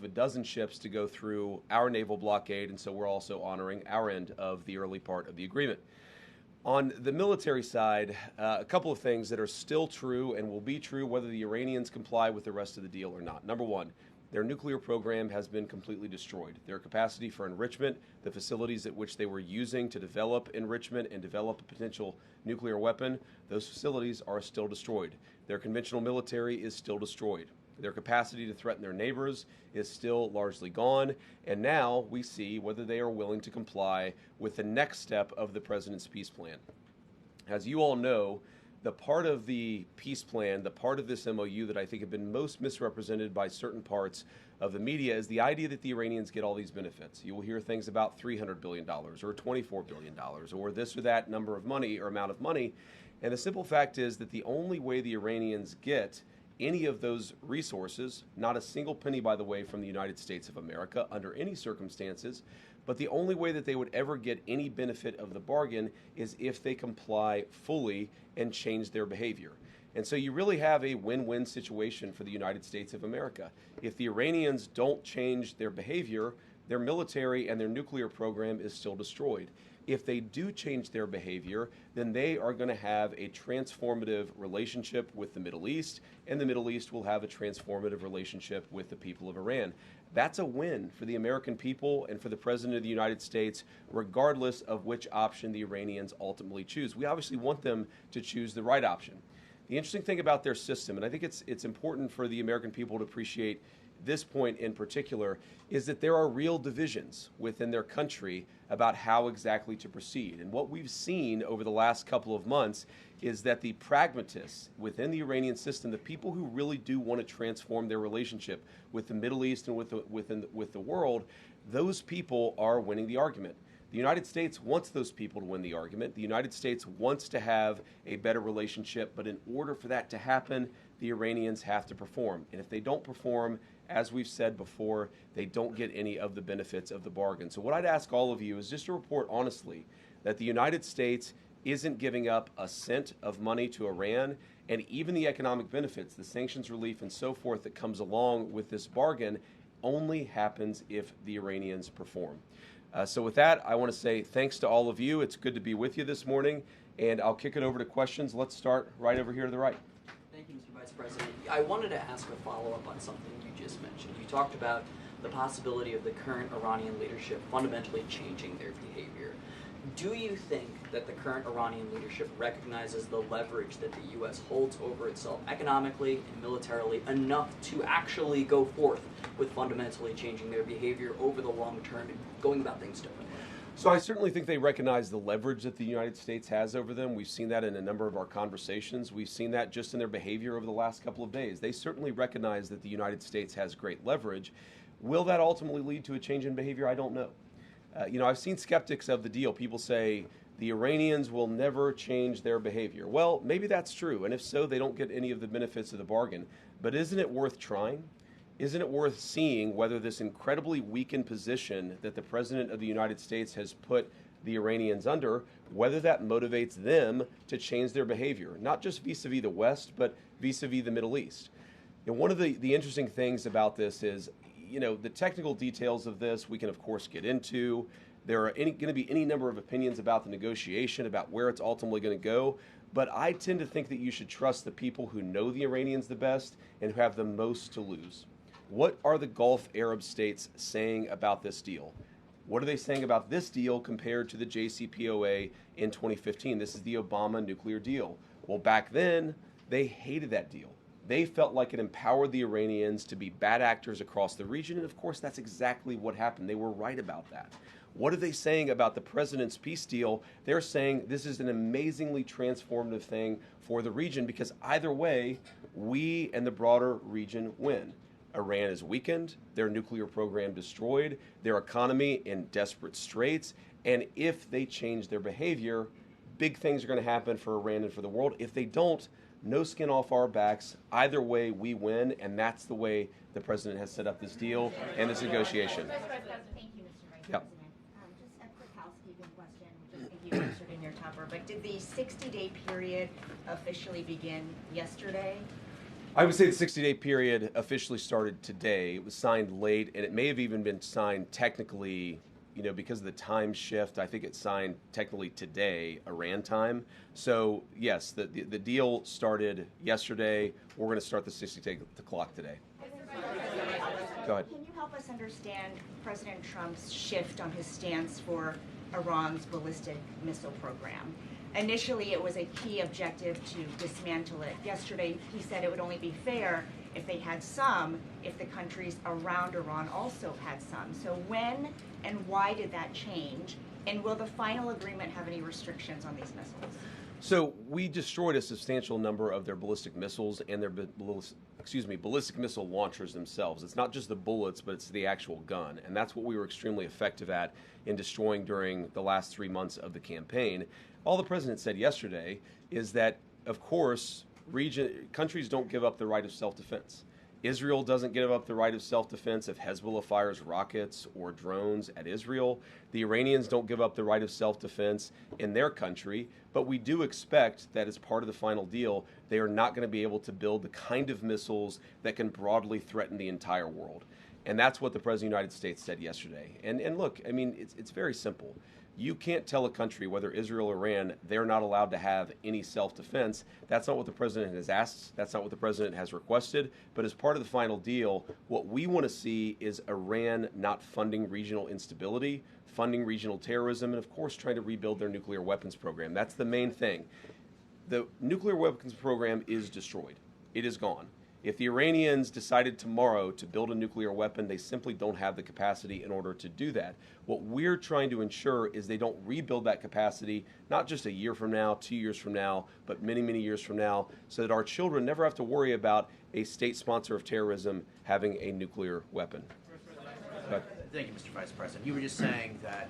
of a dozen ships to go through our naval blockade, and so we're also honoring our end of the early part of the agreement. On the military side, a couple of things that are still true and will be true whether the Iranians comply with the rest of the deal or not. Number one, their nuclear program has been completely destroyed. Their capacity for enrichment, the facilities at which they were using to develop enrichment and develop a potential nuclear weapon, those facilities are still destroyed. Their conventional military is still destroyed. Their capacity to threaten their neighbors is still largely gone. And now we see whether they are willing to comply with the next step of the president's peace plan. As you all know, the part of the peace plan, the part of this MOU that I think have been most misrepresented by certain parts of the media is the idea that the Iranians get all these benefits. You will hear things about $300 billion or $24 billion or this or that number of money or amount of money. And the simple fact is that the only way the Iranians get any of those resources, not a single penny, by the way, from the United States of America under any circumstances, but the only way that they would ever get any benefit of the bargain is if they comply fully and change their behavior. And so you really have a win-win situation for the United States of America. If the Iranians don't change their behavior, their military and their nuclear program is still destroyed. If they do change their behavior, then they are going to have a transformative relationship with the Middle East, and the Middle East will have a transformative relationship with the people of Iran. That's a win for the American people and for the President of the United States, regardless of which option the Iranians ultimately choose. We obviously want them to choose the right option. The interesting thing about their system, and I think it's important for the American people to appreciate this point in particular, is that there are real divisions within their country about how exactly to proceed. And what we've seen over the last couple of months is that the pragmatists within the Iranian system, the people who really do want to transform their relationship with the Middle East and with the world, those people are winning the argument. The United States wants those people to win the argument. The United States wants to have a better relationship, but in order for that to happen, the Iranians have to perform. And if they don't perform, as we've said before, they don't get any of the benefits of the bargain. So what I'd ask all of you is just to report honestly that the United States isn't giving up a cent of money to Iran, and even the economic benefits, the sanctions relief and so forth that comes along with this bargain only happens if the Iranians perform. So with that, I want to say thanks to all of you. It's good to be with you this morning, and I'll kick it over to questions. Let's start right over here to the right. Thank you, Mr. Vice President. I wanted to ask a follow-up on something you just mentioned. You talked about the possibility of the current Iranian leadership fundamentally changing their behavior. Do you think that the current Iranian leadership recognizes the leverage that the U.S. holds over itself economically and militarily enough to actually go forth with fundamentally changing their behavior over the long term and going about things differently? So I certainly think they recognize the leverage that the United States has over them. We've seen that in a number of our conversations. We've seen that just in their behavior over the last couple of days. They certainly recognize that the United States has great leverage. Will that ultimately lead to a change in behavior? I don't know. I've seen skeptics of the deal. People say the Iranians will never change their behavior. Well, maybe that's true, and if so, they don't get any of the benefits of the bargain. But isn't it worth trying? Isn't it worth seeing whether this incredibly weakened position that the President of the United States has put the Iranians under, whether that motivates them to change their behavior, not just vis-a-vis the West, but vis-a-vis the Middle East? And one of the interesting things about this is, the technical details of this we can, of course, get into. There are going to be any number of opinions about the negotiation, about where it's ultimately going to go. But I tend to think that you should trust the people who know the Iranians the best and who have the most to lose. What are the Gulf Arab states saying about this deal? What are they saying about this deal compared to the JCPOA in 2015? This is the Obama nuclear deal. Well, back then, they hated that deal. They felt like it empowered the Iranians to be bad actors across the region, and of course, that's exactly what happened. They were right about that. What are they saying about the president's peace deal? They're saying this is an amazingly transformative thing for the region because either way, we and the broader region win. Iran is weakened, their nuclear program destroyed, their economy in desperate straits, and if they change their behavior, big things are going to happen for Iran and for the world. If they don't, no skin off our backs. Either way, we win, and that's the way the president has set up this deal and this negotiation. Thank you, Mr. Vice Yep. President. Just a quick housekeeping question, which I think you answered in your topper, but did the 60-day period officially begin yesterday? I would say the 60-day period officially started today. It was signed late, and it may have even been signed technically, because of the time shift. I think it's signed technically today, Iran time. So yes, the deal started yesterday. We're going to start the 60-day clock today. Go ahead. Can you help us understand President Trump's shift on his stance for Iran's ballistic missile program? Initially, it was a key objective to dismantle it. Yesterday, he said it would only be fair if they had some, if the countries around Iran also had some. So when and why did that change? And will the final agreement have any restrictions on these missiles? So we destroyed a substantial number of their ballistic missiles and their ballistic missile launchers themselves. It's not just the bullets, but it's the actual gun. And that's what we were extremely effective at in destroying during the last 3 months of the campaign. All the president said yesterday is that, of course, countries don't give up the right of self-defense. Israel doesn't give up the right of self-defense if Hezbollah fires rockets or drones at Israel. The Iranians don't give up the right of self-defense in their country, but we do expect that as part of the final deal, they are not going to be able to build the kind of missiles that can broadly threaten the entire world. And that's what the President of the United States said yesterday. And look, I mean, it's very simple. You can't tell a country, whether Israel or Iran, they're not allowed to have any self-defense. That's not what the president has asked. That's not what the president has requested. But as part of the final deal, what we want to see is Iran not funding regional instability, funding regional terrorism, and of course trying to rebuild their nuclear weapons program. That's the main thing. The nuclear weapons program is destroyed. It is gone. If the Iranians decided tomorrow to build a nuclear weapon, they simply don't have the capacity in order to do that. What we're trying to ensure is they don't rebuild that capacity, not just a year from now, 2 years from now, but many, many years from now, so that our children never have to worry about a state sponsor of terrorism having a nuclear weapon. Thank you, Mr. Vice President. You were just saying that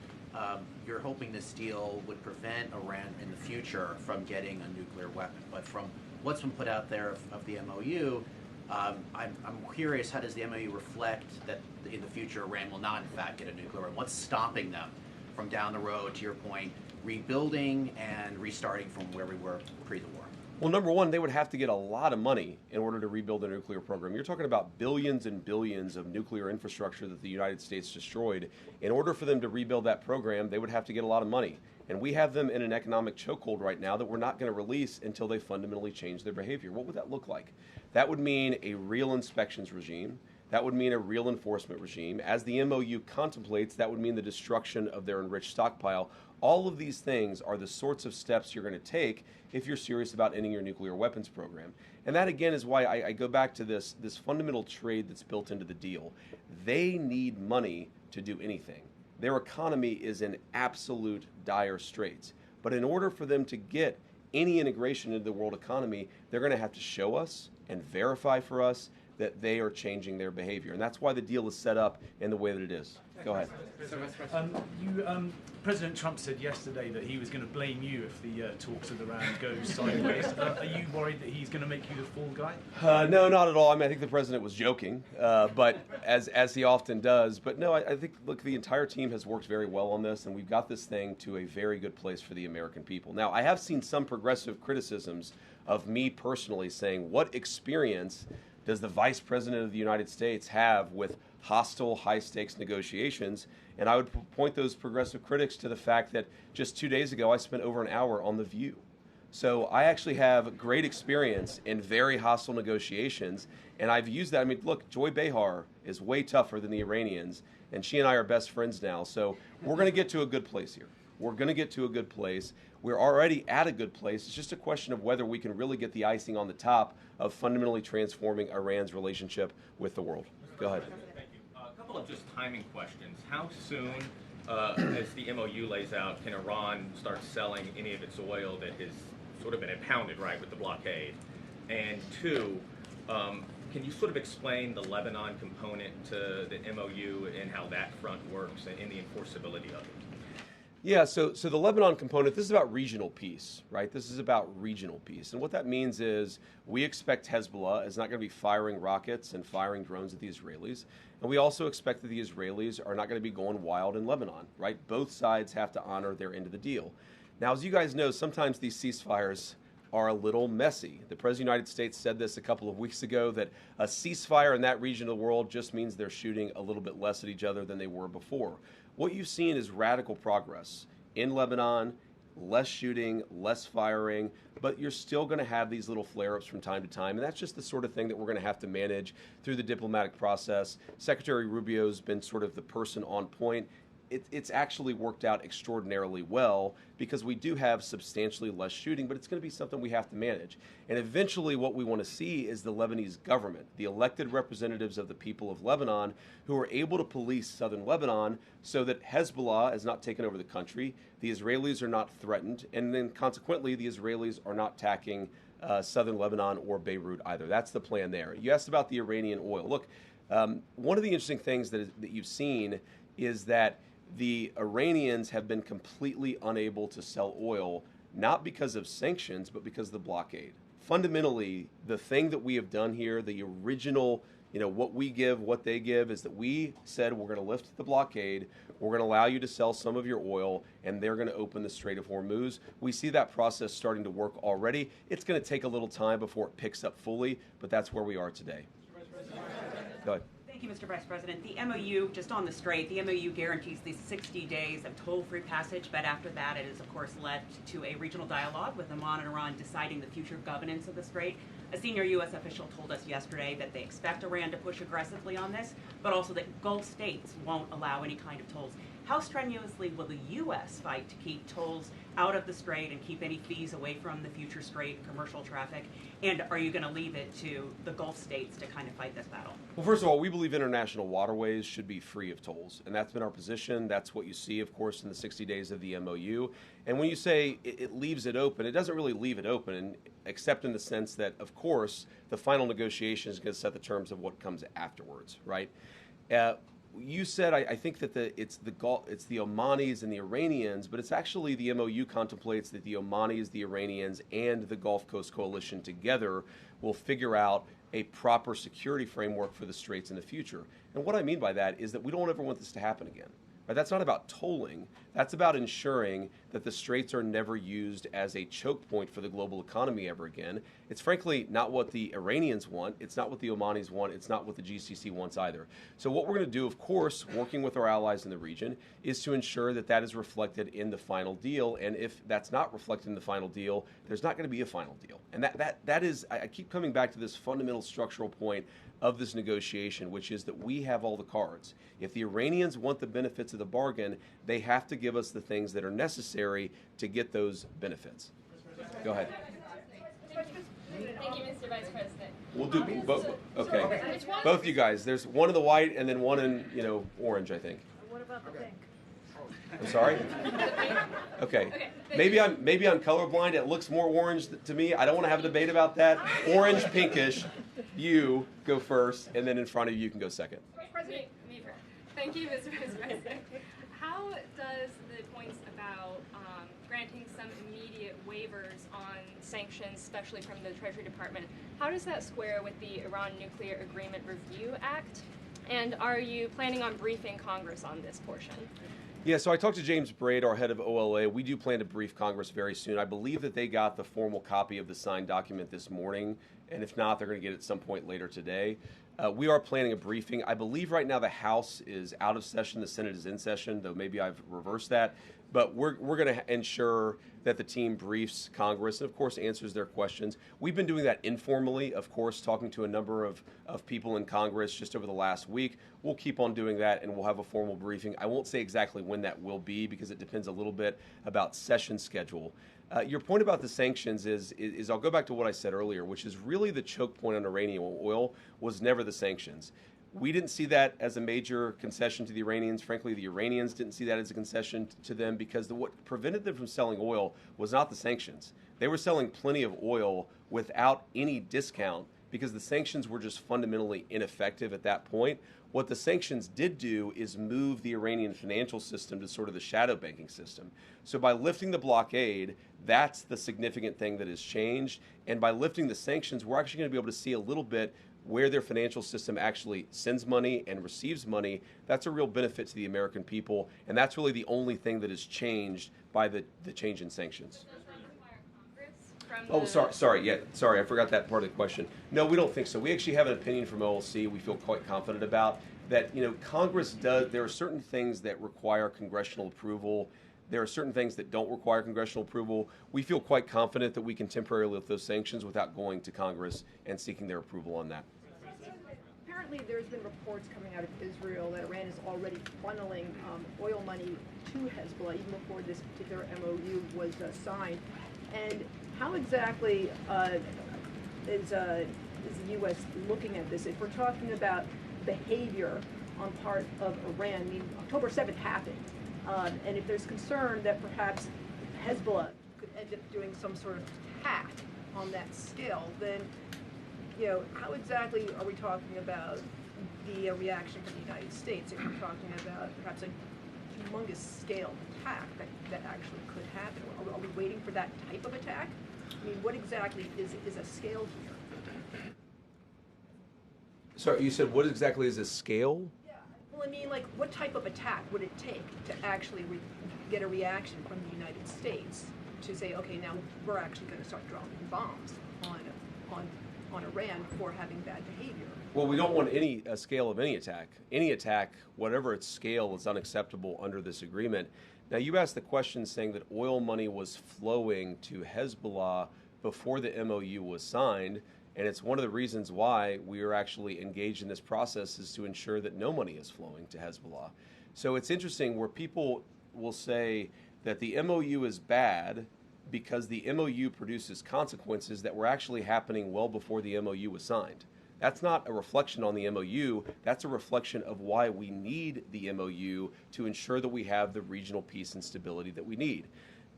you're hoping this deal would prevent Iran in the future from getting a nuclear weapon. But from what's been put out there of the MOU, I'm curious, how does the MOU reflect that in the future Iran will not in fact get a nuclear weapon? What's stopping them from down the road, to your point, rebuilding and restarting from where we were pre the war? Well, number one, they would have to get a lot of money in order to rebuild a nuclear program. You're talking about billions and billions of nuclear infrastructure that the United States destroyed. In order for them to rebuild that program, they would have to get a lot of money. And we have them in an economic chokehold right now that we're not going to release until they fundamentally change their behavior. What would that look like? That would mean a real inspections regime. That would mean a real enforcement regime. As the MOU contemplates, that would mean the destruction of their enriched stockpile. All of these things are the sorts of steps you're going to take if you're serious about ending your nuclear weapons program. And that, again, is why I go back to this fundamental trade that's built into the deal. They need money to do anything. Their economy is in absolute dire straits. But in order for them to get any integration into the world economy, they're going to have to show us and verify for us that they are changing their behavior. And that's why the deal is set up in the way that it is. Go ahead. President Trump said yesterday that he was going to blame you if the talks with Iran go sideways. Are you worried that he's going to make you the fall guy? No, not at all. I mean, I think the president was joking, but as he often does. But no, I think, look, the entire team has worked very well on this, and we've got this thing to a very good place for the American people. Now, I have seen some progressive criticisms of me personally saying, what experience does the Vice President of the United States have with hostile, high-stakes negotiations? And I would point those progressive critics to the fact that just 2 days ago, I spent over an hour on The View. So I actually have great experience in very hostile negotiations, and I've used that. I mean, look, Joy Behar is way tougher than the Iranians, and she and I are best friends now. So we're going to get to a good place here. We're going to get to a good place. We're already at a good place. It's just a question of whether we can really get the icing on the top of fundamentally transforming Iran's relationship with the world. Go ahead. Thank you. A couple of just timing questions. How soon, as the MOU lays out, can Iran start selling any of its oil that has sort of been impounded, right, with the blockade? And two, can you sort of explain the Lebanon component to the MOU and how that front works and the enforceability of it? Yeah, so the Lebanon component, this is about regional peace, right? This is about regional peace. And what that means is we expect Hezbollah is not going to be firing rockets and firing drones at the Israelis. And we also expect that the Israelis are not going to be going wild in Lebanon, right? Both sides have to honor their end of the deal. Now, as you guys know, sometimes these ceasefires are a little messy. The President of the United States said this a couple of weeks ago, that a ceasefire in that region of the world just means they're shooting a little bit less at each other than they were before. What you've seen is radical progress in Lebanon, less shooting, less firing, but you're still going to have these little flare-ups from time to time, and that's just the sort of thing that we're going to have to manage through the diplomatic process. Secretary Rubio's been sort of the person on point. It's actually worked out extraordinarily well because we do have substantially less shooting, but it's going to be something we have to manage. And eventually what we want to see is the Lebanese government, the elected representatives of the people of Lebanon, who are able to police southern Lebanon so that Hezbollah has not taken over the country, the Israelis are not threatened, and then consequently the Israelis are not attacking southern Lebanon or Beirut either. That's the plan there. You asked about the Iranian oil. Look, one of the interesting things that you've seen is that the Iranians have been completely unable to sell oil, not because of sanctions, but because of the blockade. Fundamentally, the thing that we have done here, the original, what we give, what they give, is that we said we're going to lift the blockade, we're going to allow you to sell some of your oil, and they're going to open the Strait of Hormuz. We see that process starting to work already. It's going to take a little time before it picks up fully, but that's where we are today. Go ahead. Thank you, Mr. Vice President. The MOU, just on the Strait, the MOU guarantees these 60 days of toll-free passage, but after that it has, of course, led to a regional dialogue with Oman and Iran deciding the future governance of the Strait. A senior U.S. official told us yesterday that they expect Iran to push aggressively on this, but also that Gulf states won't allow any kind of tolls. How strenuously will the U.S. fight to keep tolls out of the Strait and keep any fees away from the future Strait commercial traffic? And are you going to leave it to the Gulf states to kind of fight this battle? Well, first of all, we believe international waterways should be free of tolls, and that's been our position. That's what you see, of course, in the 60 days of the MOU. And when you say it leaves it open, it doesn't really leave it open, except in the sense that, of course, the final negotiation is going to set the terms of what comes afterwards, right? You said, I think that it's the Omanis and the Iranians, but it's actually the MOU contemplates that the Omanis, the Iranians, and the Gulf Coast Coalition together will figure out a proper security framework for the Straits in the future. And what I mean by that is that we don't ever want this to happen again. Right? That's not about tolling. That's about ensuring that the Straits are never used as a choke point for the global economy ever again. It's frankly not what the Iranians want. It's not what the Omanis want. It's not what the GCC wants either. So what we're going to do, of course, working with our allies in the region, is to ensure that that is reflected in the final deal. And if that's not reflected in the final deal, there's not going to be a final deal. And that is, I keep coming back to this fundamental structural point of this negotiation, which is that we have all the cards. If the Iranians want the benefits of the bargain, they have to give us the things that are necessary to get those benefits. Go ahead. Thank you, Mr. Vice President. We'll do both. Okay. Both you guys. There's one in the white and then one in, orange, I think. What about the pink? I'm sorry? Okay. Maybe I'm colorblind. It looks more orange to me. I don't want to have a debate about that. Orange, pinkish. You go first, and then in front of you can go second. President, me first. Thank you, Mr. Vice President. How does the points about granting some immediate waivers on sanctions, especially from the Treasury Department, how does that square with the Iran Nuclear Agreement Review Act? And are you planning on briefing Congress on this portion? Yeah, so I talked to James Braid, our head of OLA. We do plan to brief Congress very soon. I believe that they got the formal copy of the signed document this morning, and if not, they're going to get it at some point later today. We are planning a briefing. I believe right now the House is out of session, the Senate is in session, though maybe I've reversed that. But we're going to ensure that the team briefs Congress and, of course, answers their questions. We've been doing that informally, of course, talking to a number of people in Congress just over the last week. We'll keep on doing that, and we'll have a formal briefing. I won't say exactly when that will be because it depends a little bit about session schedule. Your point about the sanctions is I'll go back to what I said earlier, which is really the choke point on Iranian oil was never the sanctions. We didn't see that as a major concession to the Iranians. Frankly, the Iranians didn't see that as a concession to them because what prevented them from selling oil was not the sanctions. They were selling plenty of oil without any discount because the sanctions were just fundamentally ineffective at that point. What the sanctions did do is move the Iranian financial system to sort of the shadow banking system. So by lifting the blockade, that's the significant thing that has changed. And by lifting the sanctions, we're actually going to be able to see a little bit where their financial system actually sends money and receives money. That's a real benefit to the American people, and that's really the only thing that has changed by the change in sanctions. from Oh, the... sorry, I forgot that part of the question. No, we don't think so. We actually have an opinion from OLC we feel quite confident about that, Congress does, there are certain things that require congressional approval. There are certain things that don't require congressional approval. We feel quite confident that we can temporarily lift those sanctions without going to Congress and seeking their approval on that. Apparently, there's been reports coming out of Israel that Iran is already funneling oil money to Hezbollah even before this particular MOU was signed. And how exactly is the U.S. looking at this? If we're talking about behavior on part of Iran, I mean, October 7th happened, and if there's concern that perhaps Hezbollah could end up doing some sort of attack on that scale, then how exactly are we talking about the reaction from the United States if we're talking about perhaps a humongous scale attack that actually could happen? Are we waiting for that type of attack? I mean, what exactly is a scale here? Sorry, you said what exactly is a scale? Yeah, well, I mean, like, what type of attack would it take to actually get a reaction from the United States to say, okay, now we're actually going to start dropping bombs on Iran for having bad behavior? Well, we don't want a scale of any attack. Any attack, whatever its scale, is unacceptable under this agreement. Now, you asked the question saying that oil money was flowing to Hezbollah before the MOU was signed, and it's one of the reasons why we are actually engaged in this process is to ensure that no money is flowing to Hezbollah. So it's interesting where people will say that the MOU is bad because the MOU produces consequences that were actually happening well before the MOU was signed. That's not a reflection on the MOU. That's a reflection of why we need the MOU to ensure that we have the regional peace and stability that we need.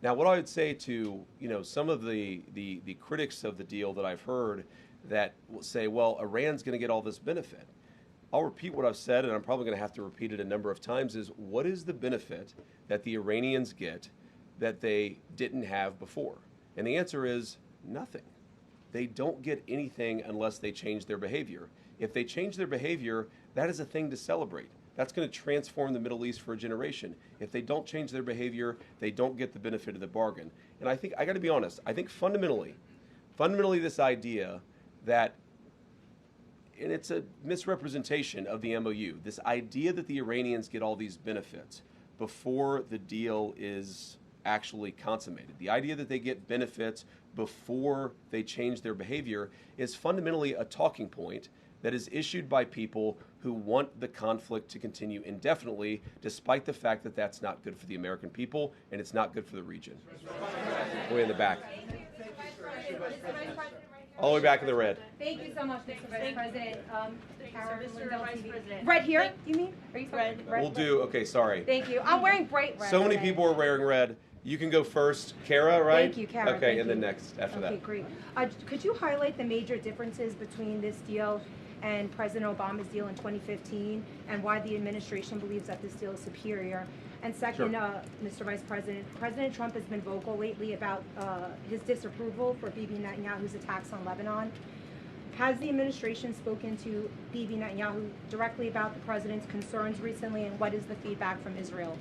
Now, what I would say to some of the critics of the deal that I've heard that will say, well, Iran's going to get all this benefit. I'll repeat what I've said, and I'm probably going to have to repeat it a number of times, is what is the benefit that the Iranians get that they didn't have before? And the answer is nothing. They don't get anything unless they change their behavior. If they change their behavior, that is a thing to celebrate. That's going to transform the Middle East for a generation. If they don't change their behavior, they don't get the benefit of the bargain. And I think, I got to be honest, I think fundamentally this idea that, and it's a misrepresentation of the MOU, this idea that the Iranians get all these benefits before the deal is actually consummated. The idea that they get benefits before they change their behavior is fundamentally a talking point that is issued by people who want the conflict to continue indefinitely, despite the fact that that's not good for the American people and it's not good for the region. Way in the back. All the way back in the red. Thank you so much, Mr. Vice President. Mr. Vice President. Red here, you mean? Are you red? We'll do, okay, sorry. Thank you. I'm wearing bright red. So many people are wearing red. You can go first. Kara, right? Thank you, Kara. Okay, and then next after that. Okay, great. Could you highlight the major differences between this deal and President Obama's deal in 2015 and why the administration believes that this deal is superior? And second, Sure. Mr. Vice President, President Trump has been vocal lately about his disapproval for Bibi Netanyahu's attacks on Lebanon. Has the administration spoken to Bibi Netanyahu directly about the president's concerns recently, and what is the feedback from Israel?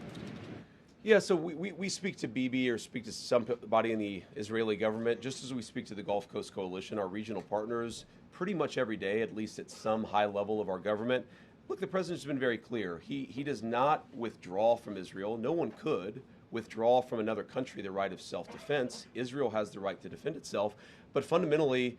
Yeah, so we speak to Bibi or speak to somebody in the Israeli government, just as we speak to the Gulf Coast Coalition, our regional partners, pretty much every day, at least at some high level of our government. Look, the president's been very clear. He does not withdraw from Israel. No one could withdraw from another country the right of self-defense. Israel has the right to defend itself. But fundamentally,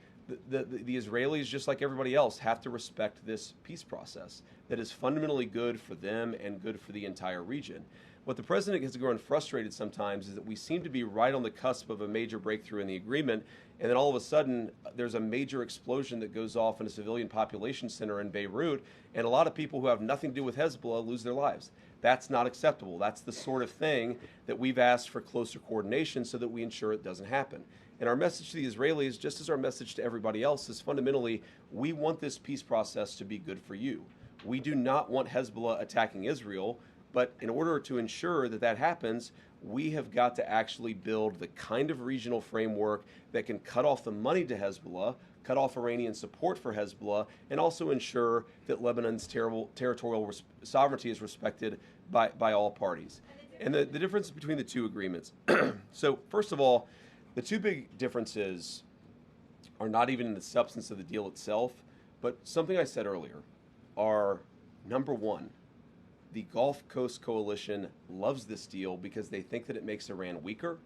the Israelis, just like everybody else, have to respect this peace process that is fundamentally good for them and good for the entire region. What the president gets grown frustrated sometimes is that we seem to be right on the cusp of a major breakthrough in the agreement, and then all of a sudden there's a major explosion that goes off in a civilian population center in Beirut, and a lot of people who have nothing to do with Hezbollah lose their lives. That's not acceptable. That's the sort of thing that we've asked for closer coordination so that we ensure it doesn't happen. And our message to the Israelis, just as our message to everybody else, is fundamentally, we want this peace process to be good for you. We do not want Hezbollah attacking Israel. But in order to ensure that that happens, we have got to actually build the kind of regional framework that can cut off the money to Hezbollah, cut off Iranian support for Hezbollah, and also ensure that Lebanon's territorial sovereignty is respected by all parties. And the difference between the two agreements. So first of all, The two big differences are not even in the substance of the deal itself, but something I said earlier are, number one, the Gulf Coast Coalition loves this deal because they think that it makes Iran weaker.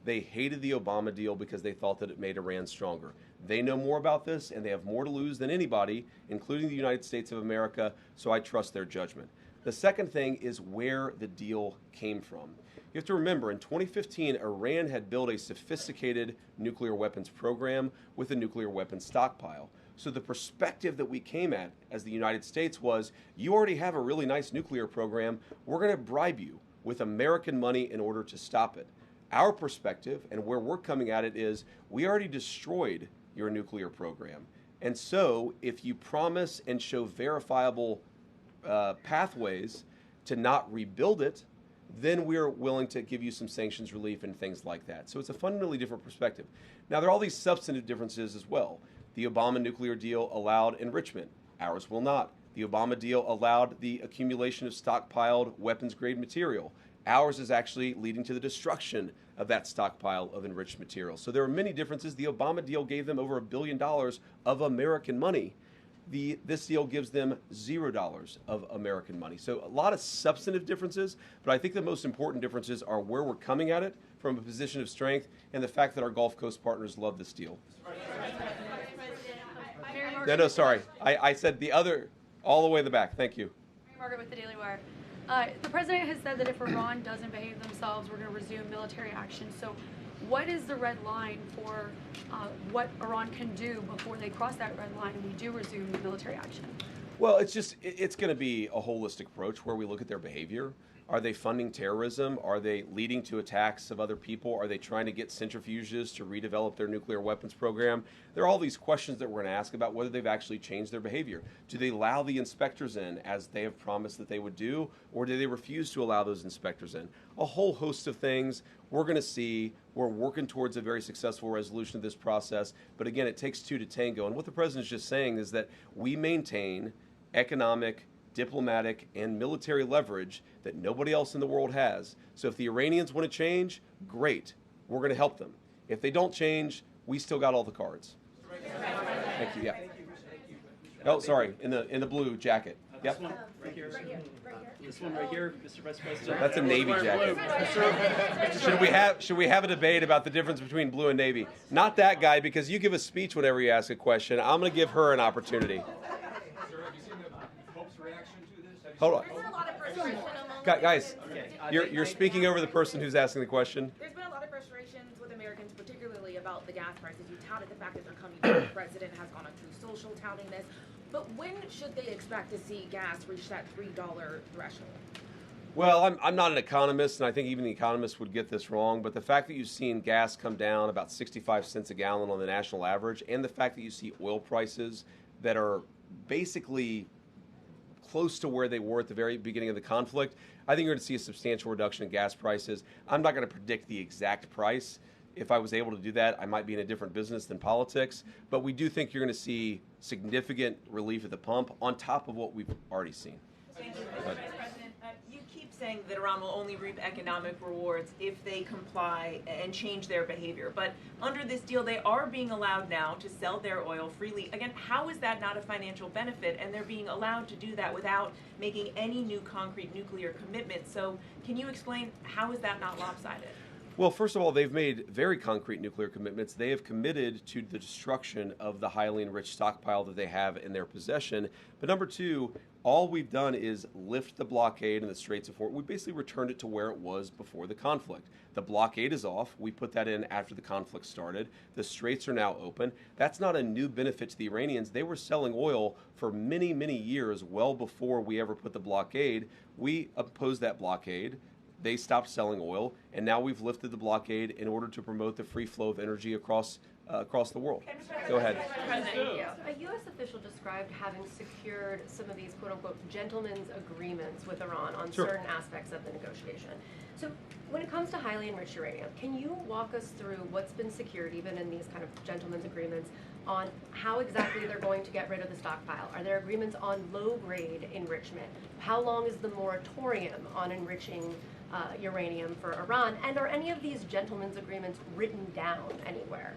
They hated the Obama deal because they thought that it made Iran stronger. They know more about this, and they have more to lose than anybody, including the United States of America, so I trust their judgment. The second thing is where the deal came from. You have to remember, in 2015, Iran had built a sophisticated nuclear weapons program with a nuclear weapons stockpile. So the perspective that we came at as the United States was, you already have a really nice nuclear program, we're going to bribe you with American money in order to stop it. Our perspective and where we're coming at it is, we already destroyed your nuclear program. And so if you promise and show verifiable pathways to not rebuild it, then we're willing to give you some sanctions relief and things like that. So it's a fundamentally different perspective. Now, there are all these substantive differences as well. The Obama nuclear deal allowed enrichment. Ours will not. The Obama deal allowed the accumulation of stockpiled weapons-grade material. Ours is actually leading to the destruction of that stockpile of enriched material. So there are many differences. The Obama deal gave them over $1 billion of American money. This deal gives them $0 of American money. So a lot of substantive differences, but I think the most important differences are where we're coming at it from a position of strength and the fact that our Gulf Coast partners love this deal. No, sorry. I said the other, all the way in the back. Thank you. Margaret with the Daily Wire. The president has said that if Iran doesn't behave themselves, we're going to resume military action. So what is the red line for what Iran can do before they cross that red line and we do resume military action? Well, it's going to be a holistic approach where we look at their behavior. Are they funding terrorism? Are they leading to attacks of other people? Are they trying to get centrifuges to redevelop their nuclear weapons program? There are all these questions that we're going to ask about whether they've actually changed their behavior. Do they allow the inspectors in as they have promised that they would do, or do they refuse to allow those inspectors in? A whole host of things we're going to see. We're working towards a very successful resolution of this process. But again, it takes two to tango. And what the president's just saying is that we maintain economic, diplomatic, and military leverage that nobody else in the world has. So if the Iranians want to change, great. We're going to help them. If they don't change, we still got all the cards. Thank you. Yeah. Oh, sorry. In the blue jacket. Yep. This one right here. This one right here, Mr. Vice President. That's a Navy jacket. Should we have a debate about the difference between blue and Navy? Not that guy, because you give a speech whenever you ask a question. I'm going to give her an opportunity. Hold on. Guys, you're speaking over the person who's asking the question. There's been a lot of frustrations with Americans, particularly about the gas prices. You touted the fact that they're coming down. The president has gone on through social touting this. But when should they expect to see gas reach that $3 threshold? Well, I'm not an economist, and I think even the economists would get this wrong, but the fact that you've seen gas come down about 65 cents a gallon on the national average, and the fact that you see oil prices that are basically close to where they were at the very beginning of the conflict, I think you're going to see a substantial reduction in gas prices. I'm not going to predict the exact price. If I was able to do that, I might be in a different business than politics. But we do think you're going to see significant relief at the pump on top of what we've already seen. Thank you, Mr. Vice President. You keep saying that Iran will only reap economic rewards if they comply and change their behavior. But under this deal, they are being allowed now to sell their oil freely. Again, how is that not a financial benefit? And they're being allowed to do that without making any new concrete nuclear commitments. So can you explain how is that not lopsided? Well, first of all, they've made very concrete nuclear commitments. They have committed to the destruction of the highly enriched stockpile that they have in their possession. But number two, all we've done is lift the blockade in the Straits of Hormuz. We basically returned it to where it was before the conflict. The blockade is off. We put that in after the conflict started. The straits are now open. That's not a new benefit to the Iranians. They were selling oil for many, many years, well before we ever put the blockade. We opposed that blockade. They stopped selling oil, and now we've lifted the blockade in order to promote the free flow of energy across the world. Go ahead. A U.S. official described having secured some of these quote-unquote gentlemen's agreements with Iran on certain aspects of the negotiation. So when it comes to highly enriched uranium, can you walk us through what's been secured, even in these kind of gentlemen's agreements, on how exactly they're going to get rid of the stockpile? Are there agreements on low-grade enrichment? How long is the moratorium on enriching uranium for Iran? And are any of these gentlemen's agreements written down anywhere?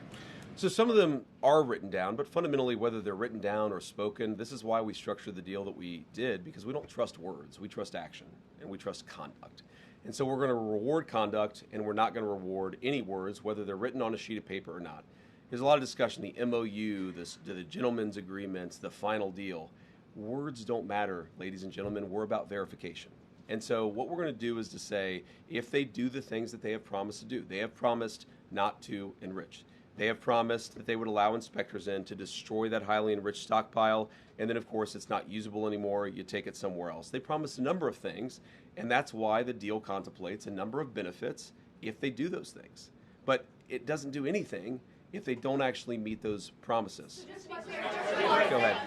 So some of them are written down, but fundamentally, whether they're written down or spoken, this is why we structured the deal that we did, because we don't trust words. We trust action, and we trust conduct. And so we're going to reward conduct, and we're not going to reward any words, whether they're written on a sheet of paper or not. There's a lot of discussion, the MOU, the gentleman's agreements, the final deal. Words don't matter, ladies and gentlemen. We're about verification. And so what we're going to do is to say, if they do the things that they have promised to do, they have promised not to enrich. They have promised that they would allow inspectors in to destroy that highly enriched stockpile, and then, of course, it's not usable anymore. You take it somewhere else. They promised a number of things, and that's why the deal contemplates a number of benefits if they do those things. But it doesn't do anything if they don't actually meet those promises. Go ahead.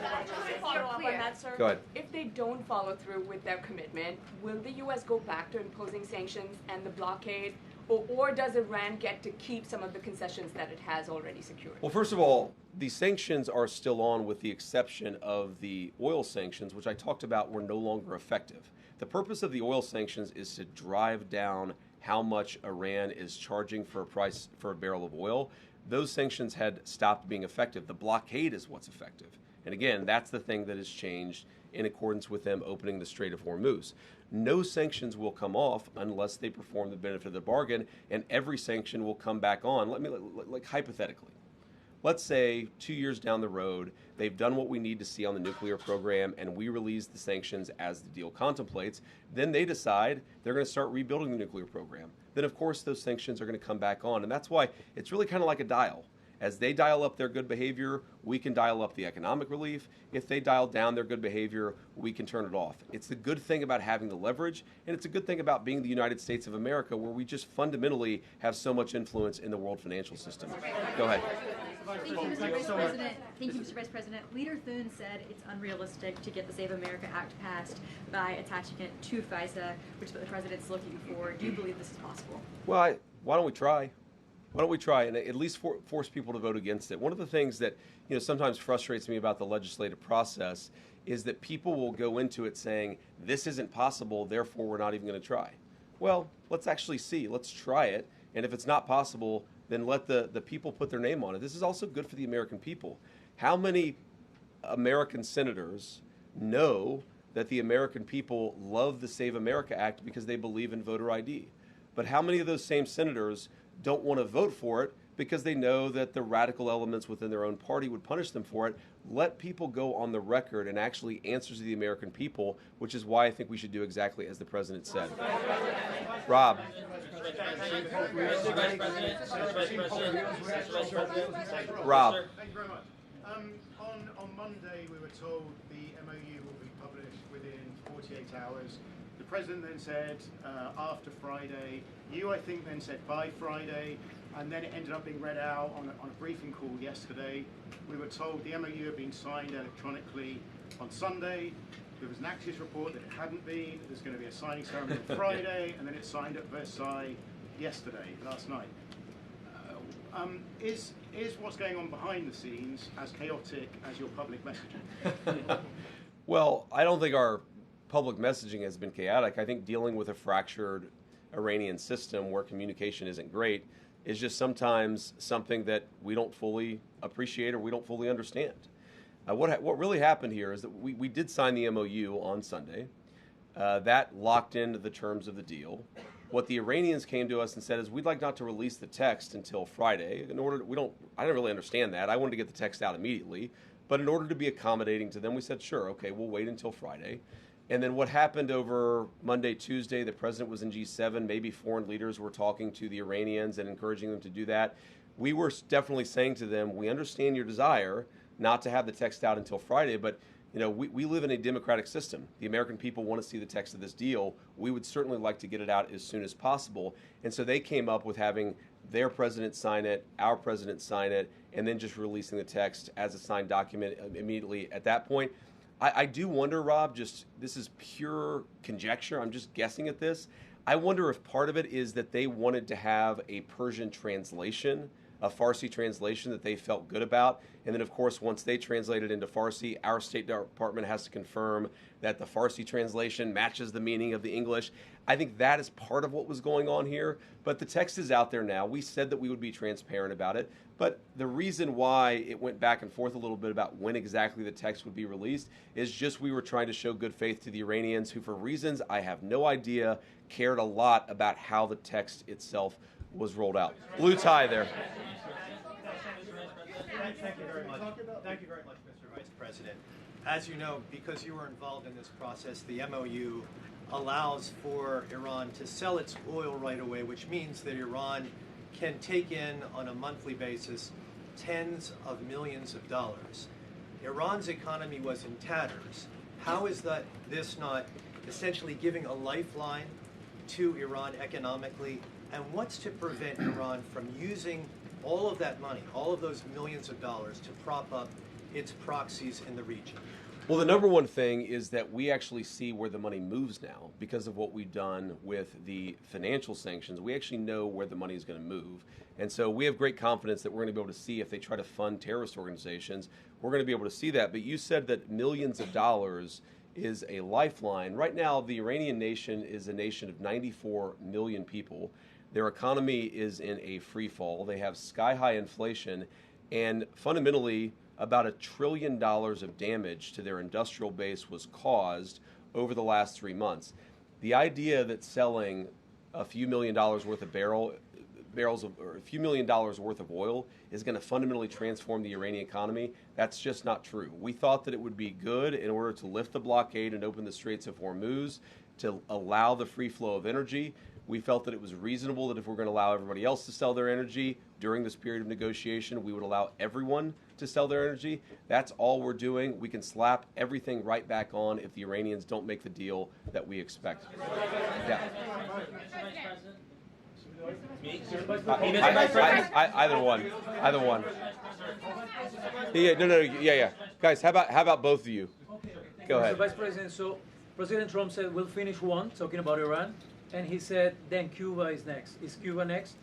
Follow up on that, sir. Go ahead. If they don't follow through with their commitment, will the U.S. go back to imposing sanctions and the blockade, or does Iran get to keep some of the concessions that it has already secured? Well, first of all, the sanctions are still on with the exception of the oil sanctions, which I talked about were no longer effective. The purpose of the oil sanctions is to drive down how much Iran is charging for a price for a barrel of oil. Those sanctions had stopped being effective. The blockade is what's effective. And again, that's the thing that has changed in accordance with them opening the Strait of Hormuz. No sanctions will come off unless they perform the benefit of the bargain, and every sanction will come back on. Like hypothetically, let's say 2 years down the road, they've done what we need to see on the nuclear program, and we release the sanctions as the deal contemplates. Then they decide they're going to start rebuilding the nuclear program. Then, of course, those sanctions are going to come back on. And that's why it's really kind of like a dial. As they dial up their good behavior, we can dial up the economic relief. If they dial down their good behavior, we can turn it off. It's the good thing about having the leverage, and it's a good thing about being the United States of America, where we just fundamentally have so much influence in the world financial system. Go ahead. Thank you, Mr. Vice President. Thank you, Mr. Vice President. Leader Thune said it's unrealistic to get the Save America Act passed by attaching it to FISA, which is what the president's looking for. Do you believe this is possible? Well, why don't we try? Why don't we try and at least force people to vote against it? One of the things that sometimes frustrates me about the legislative process is that people will go into it saying, this isn't possible, therefore we're not even going to try. Well, let's actually see. Let's try it. And if it's not possible, then let the people put their name on it. This is also good for the American people. How many American senators know that the American people love the Save America Act because they believe in voter ID? But how many of those same senators don't want to vote for it because they know that the radical elements within their own party would punish them for it? Let people go on the record and actually answer to the American people, which is why I think we should do exactly as the president said. Rob. Rob. Thank you very much. On Monday, we were told the MOU will be published within 48 hours. The president then said after Friday. You, I think, then said by Friday, and then it ended up being read out on a briefing call yesterday. We were told the MOU had been signed electronically on Sunday. There was an Axios report that it hadn't been. There's going to be a signing ceremony on Friday, and then it's signed at Versailles last night. Is what's going on behind the scenes as chaotic as your public messaging? Well, I don't think our public messaging has been chaotic. I think dealing with a fractured Iranian system where communication isn't great is just sometimes something that we don't fully appreciate or we don't fully understand. What really happened here is that we did sign the MOU on Sunday. That locked into the terms of the deal. What the Iranians came to us and said is, we'd like not to release the text until Friday. I don't really understand that. I wanted to get the text out immediately. But in order to be accommodating to them, we said, sure, okay, we'll wait until Friday. And then what happened over Monday, Tuesday, the president was in G7. Maybe foreign leaders were talking to the Iranians and encouraging them to do that. We were definitely saying to them, we understand your desire not to have the text out until Friday, but we live in a democratic system. The American people want to see the text of this deal. We would certainly like to get it out as soon as possible. And so they came up with having their president sign it, our president sign it, and then just releasing the text as a signed document immediately at that point. I do wonder, Rob, this is pure conjecture, I'm just guessing at this. I wonder if part of it is that they wanted to have a Persian translation a Farsi translation that they felt good about. And then, of course, once they translate it into Farsi, our State Department has to confirm that the Farsi translation matches the meaning of the English. I think that is part of what was going on here. But the text is out there now. We said that we would be transparent about it. But the reason why it went back and forth a little bit about when exactly the text would be released is just we were trying to show good faith to the Iranians who, for reasons I have no idea, cared a lot about how the text itself was rolled out. Blue tie there. Thank you very much. Thank you very much, Mr. Vice President. As you know, because you were involved in this process, the MOU allows for Iran to sell its oil right away, which means that Iran can take in on a monthly basis tens of millions of dollars. Iran's economy was in tatters. How is this not essentially giving a lifeline to Iran economically? And what's to prevent Iran from using all of that money, all of those millions of dollars, to prop up its proxies in the region? Well, the number one thing is that we actually see where the money moves now because of what we've done with the financial sanctions. We actually know where the money is going to move. And so we have great confidence that we're going to be able to see if they try to fund terrorist organizations, we're going to be able to see that. But you said that millions of dollars is a lifeline. Right now, the Iranian nation is a nation of 94 million people. Their economy is in a free fall. They have sky-high inflation, and fundamentally, about $1 trillion of damage to their industrial base was caused over the last 3 months. The idea that selling a few $1 million worth of barrels of, or a few $1 million worth of oil is going to fundamentally transform the Iranian economy, that's just not true. We thought that it would be good in order to lift the blockade and open the Straits of Hormuz to allow the free flow of energy. We felt that it was reasonable that if we're going to allow everybody else to sell their energy during this period of negotiation, we would allow everyone to sell their energy. That's all we're doing. We can slap everything right back on if the Iranians don't make the deal that we expect. Yeah. Either one. Either one. Yeah. Guys, how about both of you? Go ahead. Mr. Vice President, so President Trump said we'll finish one, talking about Iran, and he said then Cuba is next. Is Cuba next?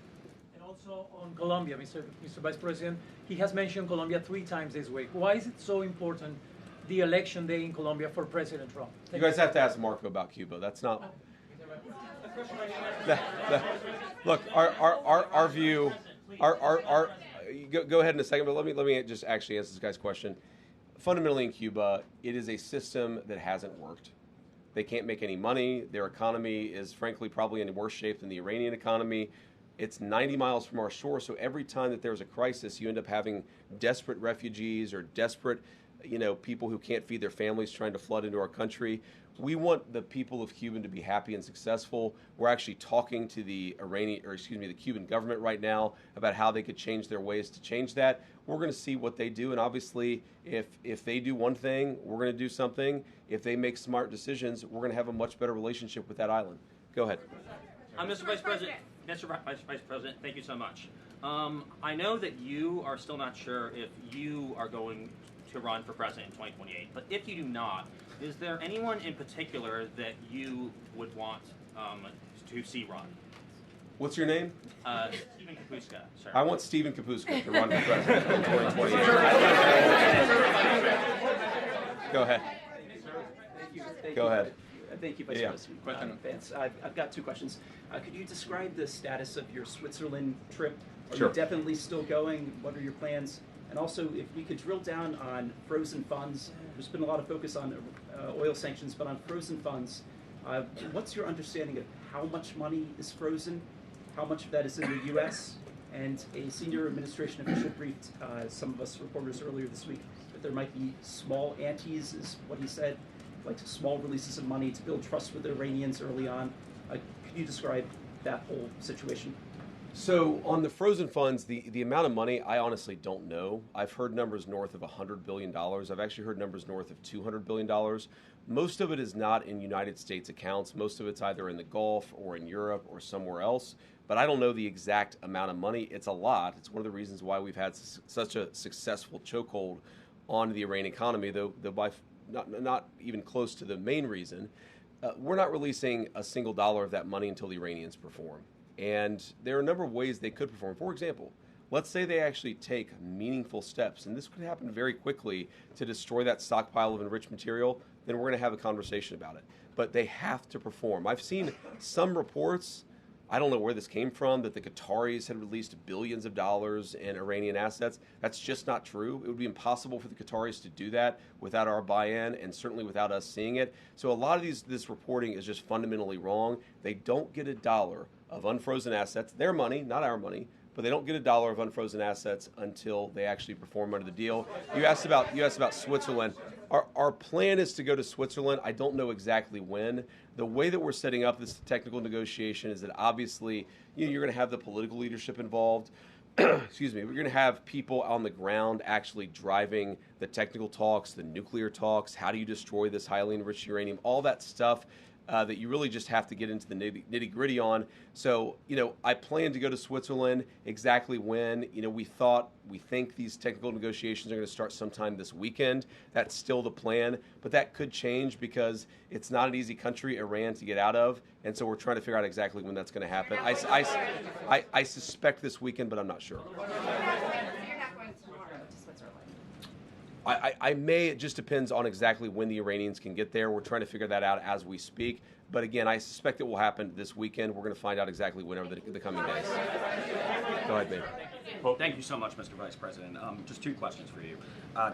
And also on Colombia, Mr. Vice President, he has mentioned Colombia 3 times this week. Why is it so important, the election day in Colombia, for President Trump? You guys have to ask Marco about Cuba. That's not... Look, our view, go ahead in a second, but let me just actually answer this guy's question. Fundamentally in Cuba, it is a system that hasn't worked. They can't make any money. Their economy is frankly probably in worse shape than the Iranian economy. It's 90 miles from our shore, so every time that there's a crisis, you end up having desperate refugees or desperate, people who can't feed their families trying to flood into our country. We want the people of Cuba to be happy and successful. We're actually talking to the Cuban government right now about how they could change their ways to change that. We're going to see what they do, and obviously, if they do one thing, we're going to do something. If they make smart decisions, we're going to have a much better relationship with that island. Go ahead. Mr. Vice President, Vice President, thank you so much. I know that you are still not sure if you are going to run for president in 2028, but if you do not, is there anyone in particular that you would want to see run? What's your name? Stephen Kapuska, sir. I want Stephen Kapuska to run for president in 2028. Go ahead. Go ahead. Thank you, Vice President Vance. I've got 2 questions. Could you describe the status of your Switzerland trip? Are you definitely still going? What are your plans? And also, if we could drill down on frozen funds. There's been a lot of focus on oil sanctions, but on frozen funds, what's your understanding of how much money is frozen? How much of that is in the U.S.? And a senior administration official briefed some of us reporters earlier this week that there might be small antes, is what he said, like small releases of money to build trust with the Iranians early on. Could you describe that whole situation? So on the frozen funds, the amount of money, I honestly don't know. I've heard numbers north of $100 billion. I've actually heard numbers north of $200 billion. Most of it is not in United States accounts. Most of it's either in the Gulf or in Europe or somewhere else. But I don't know the exact amount of money. It's a lot. It's one of the reasons why we've had such a successful chokehold on the Iranian economy, though by not even close to the main reason. We're not releasing a single dollar of that money until the Iranians perform. And there are a number of ways they could perform. For example, let's say they actually take meaningful steps, and this could happen very quickly, to destroy that stockpile of enriched material, then we're going to have a conversation about it. But they have to perform. I've seen some reports, I don't know where this came from, that the Qataris had released billions of dollars in Iranian assets. That's just not true. It would be impossible for the Qataris to do that without our buy-in, and certainly without us seeing it. So a lot of this reporting is just fundamentally wrong. They don't get a dollar of unfrozen assets, their money, not our money, but they don't get a dollar of unfrozen assets until they actually perform under the deal. You asked about Switzerland. Our plan is to go to Switzerland. I don't know exactly when. The way that we're setting up this technical negotiation is that obviously you're going to have the political leadership involved. Excuse me. We're going to have people on the ground actually driving the technical talks, the nuclear talks. How do you destroy this highly enriched uranium? All that stuff. That you really just have to get into the nitty-gritty on. So, I plan to go to Switzerland. Exactly when, we think these technical negotiations are going to start sometime this weekend. That's still the plan, but that could change because it's not an easy country, Iran, to get out of, and so we're trying to figure out exactly when that's going to happen. I suspect this weekend, but I'm not sure. I may. It just depends on exactly when the Iranians can get there. We're trying to figure that out as we speak. But again, I suspect it will happen this weekend. We're going to find out exactly whenever the coming days. Go ahead, Ben. Well, thank you so much, Mr. Vice President. Just two questions for you.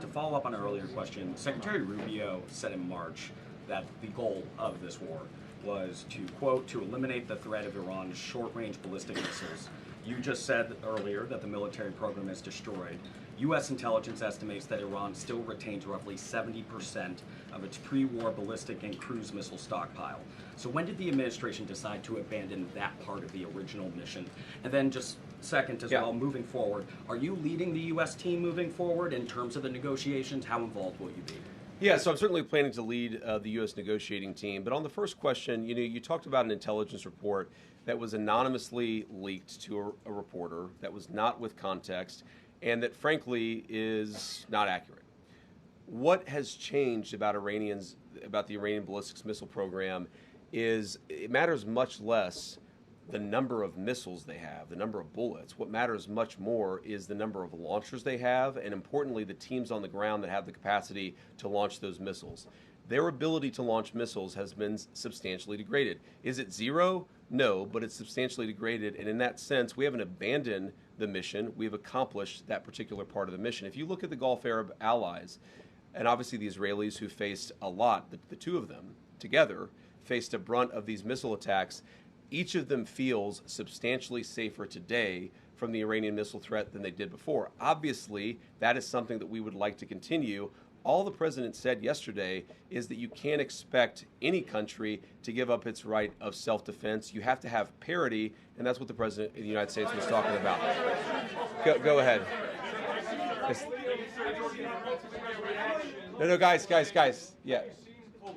To follow up on an earlier question, Secretary Rubio said in March that the goal of this war was to, quote, to eliminate the threat of Iran's short-range ballistic missiles. You just said earlier that the military program is destroyed. U.S. intelligence estimates that Iran still retains roughly 70% of its pre-war ballistic and cruise missile stockpile. So when did the administration decide to abandon that part of the original mission? And then just second as well, moving forward, are you leading the U.S. team moving forward in terms of the negotiations? How involved will you be? Yeah, so I'm certainly planning to lead the U.S. negotiating team. But on the first question, you talked about an intelligence report that was anonymously leaked to a reporter that was not with context, and that frankly is not accurate. What has changed about the Iranian ballistics missile program is it matters much less the number of missiles they have, the number of bullets. What matters much more is the number of launchers they have, and importantly, the teams on the ground that have the capacity to launch those missiles. Their ability to launch missiles has been substantially degraded. Is it zero? No, but it's substantially degraded, and in that sense, we haven't abandoned the mission. We've accomplished that particular part of the mission. If you look at the Gulf Arab allies, and obviously the Israelis who faced a lot, the two of them together faced a brunt of these missile attacks, each of them feels substantially safer today from the Iranian missile threat than they did before. Obviously, that is something that we would like to continue. All the president said yesterday is that you can't expect any country to give up its right of self-defense. You have to have parity, and that's what the president of the United States was talking about. Go ahead. No, guys. Yeah.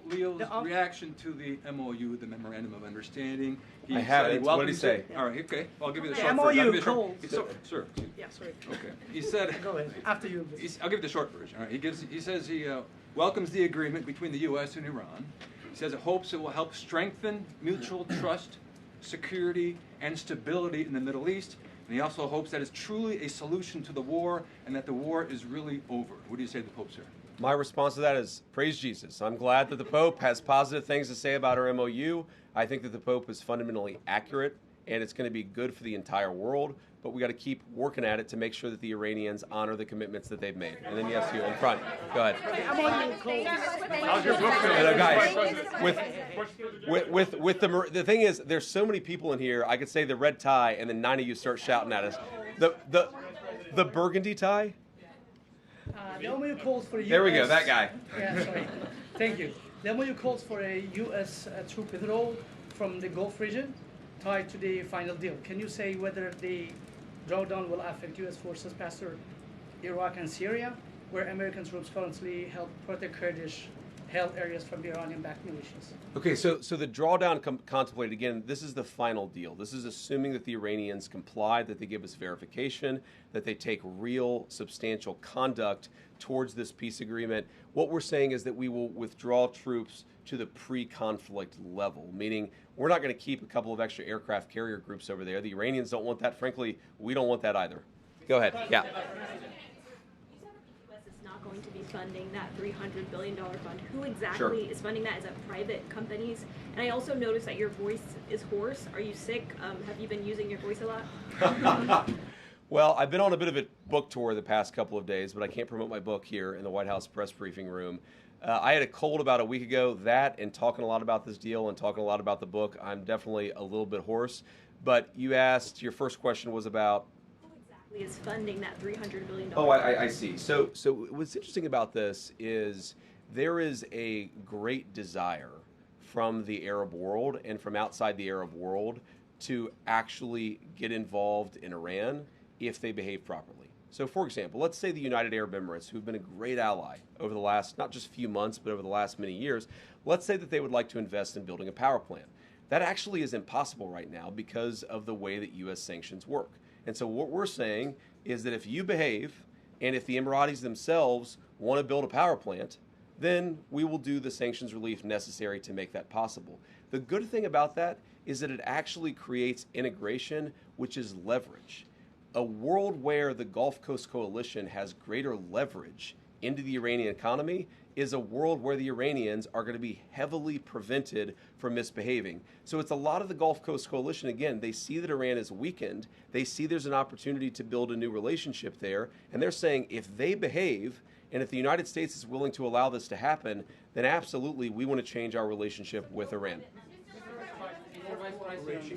Leo's reaction to the MOU, the Memorandum of Understanding. I have it. What did he say? All right, okay. I'll give you the The short MOU version. Sir. Yeah, sorry. Okay. He said. Go ahead. After you. I'll give you the short version. All right. He says he welcomes the agreement between the U.S. and Iran. He says it hopes it will help strengthen mutual trust, security, and stability in the Middle East. And he also hopes that it's truly a solution to the war and that the war is really over. What do you say to the Pope, sir? My response to that is praise Jesus. I'm glad that the Pope has positive things to say about our MOU. I think that the Pope is fundamentally accurate, and it's going to be good for the entire world. But we got to keep working at it to make sure that the Iranians honor the commitments that they've made. And then yes, you in front. Go ahead. With the thing is, there's so many people in here. I could say the red tie, and then 9 of you start shouting at us. The burgundy tie. The MOU calls for a U.S. There we go, that guy. Yeah, sorry. Thank you. The MOU calls for a U.S. troop withdrawal from the Gulf region tied to the final deal. Can you say whether the drawdown will affect U.S. forces past Iraq and Syria, where American troops currently help protect Kurdish-held areas from Iranian-backed militias? Okay, so the drawdown contemplated, again, this is the final deal. This is assuming that the Iranians comply, that they give us verification, that they take real substantial conduct towards this peace agreement. What we're saying is that we will withdraw troops to the pre-conflict level, meaning we're not going to keep a couple of extra aircraft carrier groups over there. The Iranians don't want that. Frankly, we don't want that either. Go ahead. Yeah. Is not going to be funding that $300 billion fund. Who exactly is funding that? Is that private companies? And I also noticed that your voice is hoarse. Are you sick? Have you been using your voice a lot? Well, I've been on a bit of a book tour the past couple of days, but I can't promote my book here in the White House press briefing room. I had a cold about a week ago. That and talking a lot about this deal and talking a lot about the book, I'm definitely a little bit hoarse. But you asked, your first question was about is funding that $300 billion. Oh, I see. So what's interesting about this is there is a great desire from the Arab world and from outside the Arab world to actually get involved in Iran if they behave properly. So, for example, let's say the United Arab Emirates, who've been a great ally over the last, not just few months, but over the last many years, let's say that they would like to invest in building a power plant. That actually is impossible right now because of the way that U.S. sanctions work. And so what we're saying is that if you behave, and if the Emiratis themselves want to build a power plant, then we will do the sanctions relief necessary to make that possible. The good thing about that is that it actually creates integration, which is leverage. A world where the Gulf Coast Coalition has greater leverage into the Iranian economy is a world where the Iranians are going to be heavily prevented from misbehaving. So it's a lot of the Gulf Coast Coalition, again, they see that Iran is weakened, they see there's an opportunity to build a new relationship there, and they're saying if they behave, and if the United States is willing to allow this to happen, then absolutely we want to change our relationship with Iran.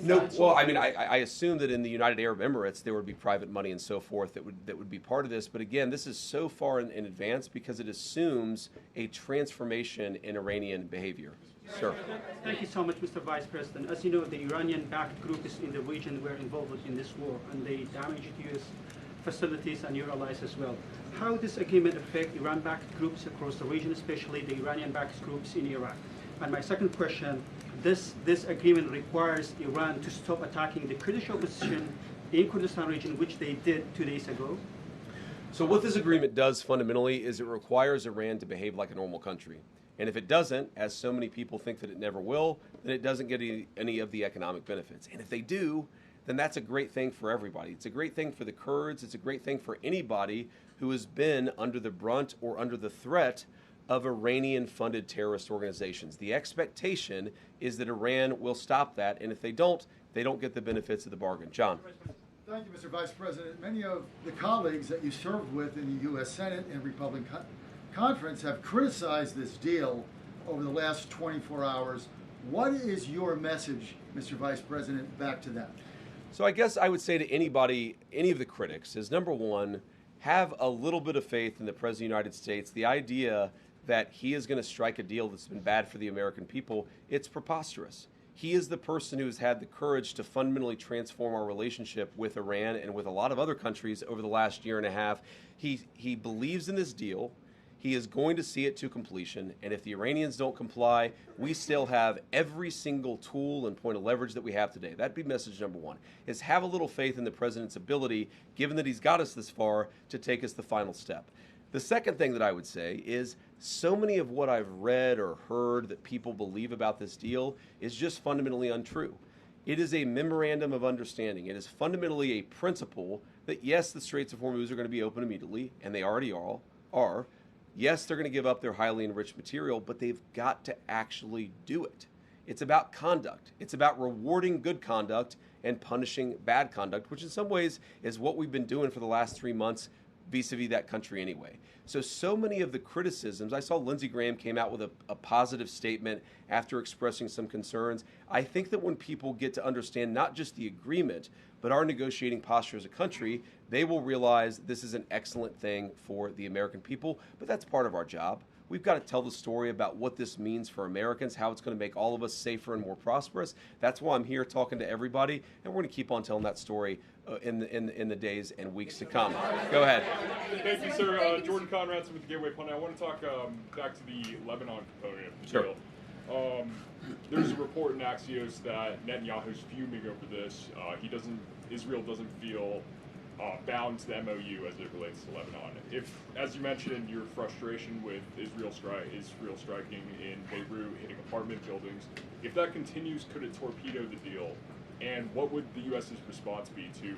No, well, I mean, I assume that in the United Arab Emirates there would be private money and so forth that would be part of this. But again, this is so far in advance because it assumes a transformation in Iranian behavior. Sir. Thank you so much, Mr. Vice President. As you know, the Iranian-backed groups in the region were involved in this war, and they damaged U.S. facilities and your allies as well. How does this agreement affect Iran-backed groups across the region, especially the Iranian-backed groups in Iraq? And my second question, this agreement requires Iran to stop attacking the Kurdish opposition in Kurdistan region, which they did 2 days ago. So what this agreement does fundamentally is it requires Iran to behave like a normal country. And if it doesn't, as so many people think that it never will, then it doesn't get any of the economic benefits. And if they do, then that's a great thing for everybody. It's a great thing for the Kurds. It's a great thing for anybody who has been under the brunt or under the threat of Iranian-funded terrorist organizations. The expectation is that Iran will stop that, and if they don't get the benefits of the bargain. John. Thank you, Mr. Vice President. Many of the colleagues that you served with in the U.S. Senate and Republican Conference have criticized this deal over the last 24 hours. What is your message, Mr. Vice President, back to them? So I guess I would say to anybody, any of the critics, is number one, have a little bit of faith in the President of the United States. The idea that he is going to strike a deal that's been bad for the American people, it's preposterous. He is the person who's had the courage to fundamentally transform our relationship with Iran and with a lot of other countries over the last year and a half. He believes in this deal. He is going to see it to completion, and if the Iranians don't comply, we still have every single tool and point of leverage that we have today. That'd be message number one, is have a little faith in the president's ability, given that he's got us this far, to take us the final step. The second thing that I would say is so many of what I've read or heard that people believe about this deal is just fundamentally untrue. It is a memorandum of understanding. It is fundamentally a principle that, yes, the Straits of Hormuz are going to be open immediately, and they already are. Yes, they're going to give up their highly enriched material, but they've got to actually do it. It's about conduct. It's about rewarding good conduct and punishing bad conduct, which in some ways is what we've been doing for the last 3 months vis-a-vis that country anyway. So many of the criticisms, I saw Lindsey Graham came out with a positive statement after expressing some concerns. I think that when people get to understand not just the agreement, but our negotiating posture as a country, they will realize this is an excellent thing for the American people, but that's part of our job. We've got to tell the story about what this means for Americans, how it's going to make all of us safer and more prosperous. That's why I'm here talking to everybody, and we're going to keep on telling that story in the days and weeks to come. Go ahead. Thank you, sir. Jordan Conradson with the Gateway Pundit. I want to talk back to the Lebanon component of the deal. There's a report in Axios that Netanyahu's fuming over this. Israel doesn't feel bound to the MOU as it relates to Lebanon. If, as you mentioned, your frustration with Israel striking in Beirut, hitting apartment buildings, if that continues, could it torpedo the deal? And what would the U.S.'s response be to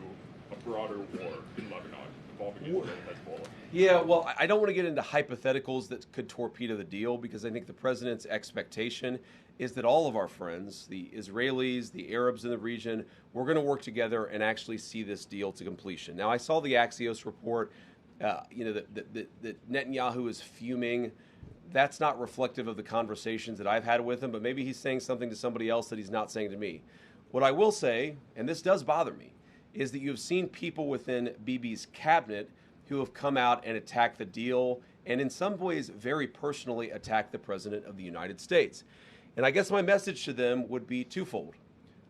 a broader war in Lebanon involving Israel and Hezbollah? Yeah, well, I don't want to get into hypotheticals that could torpedo the deal, because I think the president's expectation is that all of our friends, the Israelis, the Arabs in the region, we're going to work together and actually see this deal to completion. Now, I saw the Axios report, that Netanyahu is fuming. That's not reflective of the conversations that I've had with him, but maybe he's saying something to somebody else that he's not saying to me. What I will say, and this does bother me, is that you've seen people within Bibi's cabinet who have come out and attacked the deal, and in some ways very personally attacked the President of the United States. And I guess my message to them would be twofold.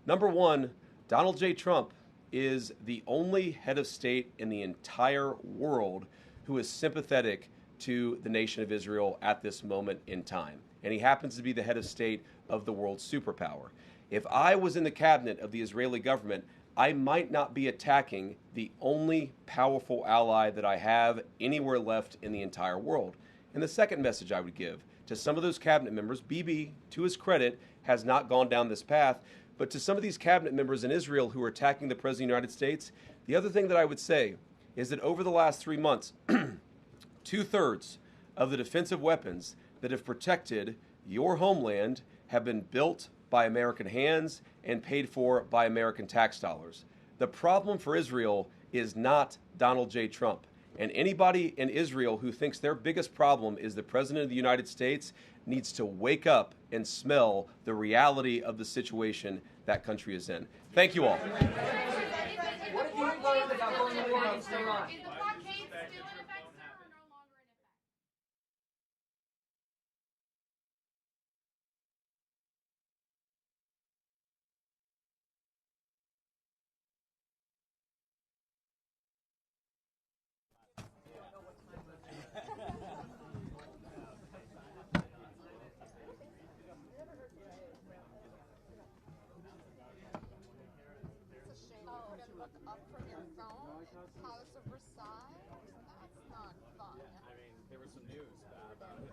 Number one, Donald J. Trump is the only head of state in the entire world who is sympathetic to the nation of Israel at this moment in time. And he happens to be the head of state of the world's superpower. If I was in the cabinet of the Israeli government, I might not be attacking the only powerful ally that I have anywhere left in the entire world. And the second message I would give to some of those cabinet members, Bibi, to his credit, has not gone down this path, but to some of these cabinet members in Israel who are attacking the President of the United States, the other thing that I would say is that over the last 3 months, 2/3 of the defensive weapons that have protected your homeland have been built by American hands and paid for by American tax dollars. The problem for Israel is not Donald J. Trump. And anybody in Israel who thinks their biggest problem is the President of the United States needs to wake up and smell the reality of the situation that country is in. Thank you all. What have you learned about going to war against Iran? House of Versailles? That's not fun. I mean, there was some news about his